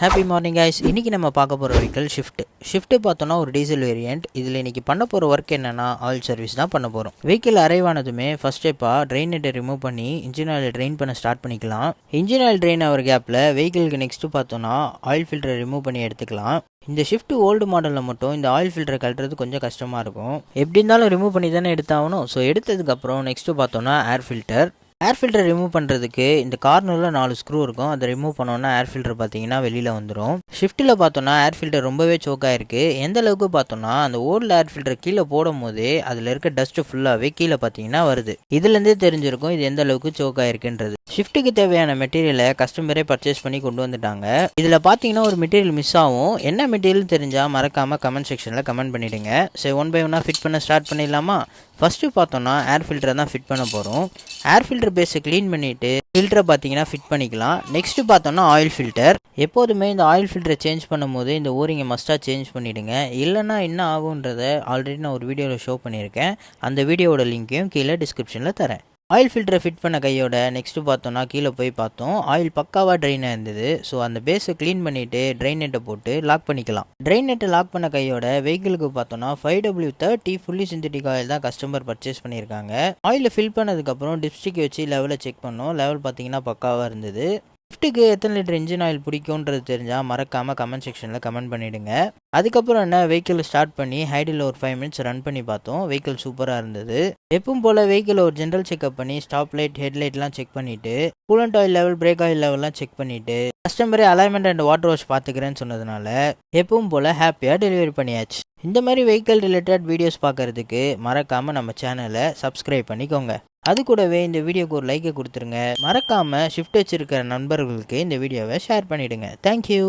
Happy morning guys. இன்றைக்கி நம்ம பார்க்க போகிற வெஹிக்கிள் ஷிஃப்ட்டு பார்த்தோன்னா ஒரு டீசல் வேரியண்ட். இதில் இன்றைக்கி பண்ண போகிற ஒர்க் என்னென்னா ஆயில் சர்வீஸ் தான் பண்ண போகிறோம். வெஹிக்கிள் அரைவ் ஆனதுமே ஃபஸ்ட் ஸ்டெப்பாக ட்ரெயின் நெட்டை ரிமூவ் பண்ணி இன்ஜின் ஆயில் ட்ரெயின் பண்ண ஸ்டார்ட் பண்ணிக்கலாம். இன்ஜின் ஆயில் ட்ரெயின் ஆகிற கேப்பில் வெஹிக்கிளுக்கு நெக்ஸ்ட்டு பார்த்தோன்னா ஆயில் ஃபில்டரை ரிமூவ் பண்ணி எடுத்துக்கலாம். இந்த ஷிஃப்ட் ஓல்டு மாடலில் மட்டும் இந்த ஆயில் ஃபில்டரை கழட்டுறது கொஞ்சம் கஷ்டமாக இருக்கும். எப்படி இருந்தாலும் ரிமூவ் பண்ணி தானே எடுத்தாகணும். ஸோ எடுத்ததுக்கப்புறம் நெக்ஸ்ட்டு பார்த்தோன்னா ஏர் ஃபில்டர் ரிமூவ் பண்ணுறதுக்கு இந்த கார்னரில் 4 ஸ்க்ரூ இருக்கும். அதை ரிமூவ் பண்ணோன்னா ஏர் ஃபில்டர் பார்த்தீங்கன்னா வெளியில் வந்துடும். ஷிஃப்ட்டில் பார்த்தோன்னா ஏர் ஃபில்டர் ரொம்பவே சோக்காக இருக்குது. எந்த அளவுக்கு பார்த்தோன்னா அந்த ஓல்டு ஏர் ஃபில்டர் கீழே போடும் போதே அதில் இருக்க டஸ்ட்டு ஃபுல்லாகவே கீழே பார்த்தீங்கன்னா வருது. இதுலேருந்தே தெரிஞ்சிருக்கும் இது எந்த அளவுக்கு சோக்காக இருக்குன்றது. ஷிஃப்ட்டுக்கு தேவையான மெட்டீரியலை கஸ்டமரே பர்ச்சேஸ் பண்ணி கொண்டு வந்துட்டாங்க. இதில் பார்த்தீங்கன்னா ஒரு மெட்டீரியல் மிஸ் ஆகும். என்ன மெட்டீரியல் தெரிஞ்சால் மறக்காமல் கமெண்ட் செக்ஷனில் கமெண்ட் பண்ணிவிடுங்க. சரி, 1 by 1 ஃபிட் பண்ண ஸ்டார்ட் பண்ணிடலாமா? ஃபஸ்ட்டு பார்த்தோன்னா ஏர் ஃபில்டரை தான் ஃபிட் பண்ண போகிறோம். ஏர் ஃபில்டர் பேஸை க்ளீன் பண்ணிவிட்டு ஃபில்டரை பார்த்தீங்கன்னா ஃபிட் பண்ணிக்கலாம். நெக்ஸ்ட்டு பார்த்தோன்னா ஆயில் ஃபில்டர். எப்போதுமே இந்த ஆயில் ஃபில்டரை சேஞ்ச் பண்ணும்போது இந்த ஓரிங்கை மஸ்ட்டாக சேஞ்ச் பண்ணிவிடுங்க. இல்லைனா என்ன ஆகுன்றதை ஆல்ரெடி நான் ஒரு வீடியோவில் ஷோ பண்ணியிருக்கேன். அந்த வீடியோவோட லிங்க்கையும் கீழே டிஸ்கிரிப்ஷனில் தரேன். ஆயில் ஃபில்டரை ஃபிட் பண்ண கையோட நெக்ஸ்ட்டு பார்த்தோன்னா கீழே போய் பார்த்தோம். ஆயில் பக்காவாக ட்ரெயினாக இருந்தது. ஸோ அந்த பேஸை க்ளீன் பண்ணிவிட்டு ட்ரெயின் நெட்டை போட்டு லாக் பண்ணிக்கலாம். ட்ரெயின் நெட்டை லாக் பண்ண கையோட வெஹிக்கிளுக்கு பார்த்தோன்னா 5W30 ஃபுல்லி சிந்தட்டிக் ஆயில் தான் கஸ்டமர் பர்ச்சேஸ் பண்ணியிருக்காங்க. ஆயிலை ஃபில் பண்ணதுக்கப்புறம் டிப்ஸ்டிக் வச்சு லெவலை செக் பண்ணோம். லெவல் பார்த்தீங்கன்னா பக்காவாக இருந்தது. ஷிஃப்ட்டுக்கு எத்தனை லிட்டர் இன்ஜின் ஆயில் பிடிக்கும்ன்றது தெரிஞ்சால் மறக்காமல் கமெண்ட் செக்ஷனில் கமெண்ட் பண்ணிவிடுங்க. அதுக்கப்புறம் என்ன வெஹிக்கிள் ஸ்டார்ட் பண்ணி ஹைடில் ஒரு 5 minutes ரன் பண்ணி பார்த்தோம். வெஹிக்கிள் சூப்பராக இருந்தது. எப்பவும் போல் வெஹிக்கிள் ஒரு ஜென்ரல் செக்அப் பண்ணி ஸ்டாப் லைட் ஹெட்லைட்லாம் செக் பண்ணிவிட்டு coolant oil level brake oil லெவல்லாம் செக் பண்ணிவிட்டு கஸ்டமரே அலைன்மெண்ட் அண்ட் வாட்டர் வாஷ் பார்த்துக்கிறேன்னு சொன்னதுனால எப்பவும் போல் ஹாப்பியாக டெலிவரி பண்ணியாச்சு. இந்த மாதிரி வெஹிக்கிள் ரிலேட்டட் வீடியோஸ் பார்க்குறதுக்கு மறக்காமல் நம்ம சேனலை சப்ஸ்கிரைப் பண்ணிக்கோங்க. அது கூடவே இந்த வீடியோக்கு ஒரு லைக்கை கொடுத்துருங்க. மறக்காமல் ஷிஃப்ட் வச்சிருக்கிற நண்பர்களுக்கு இந்த வீடியோவை ஷேர் பண்ணிவிடுங்க. தேங்க்யூ.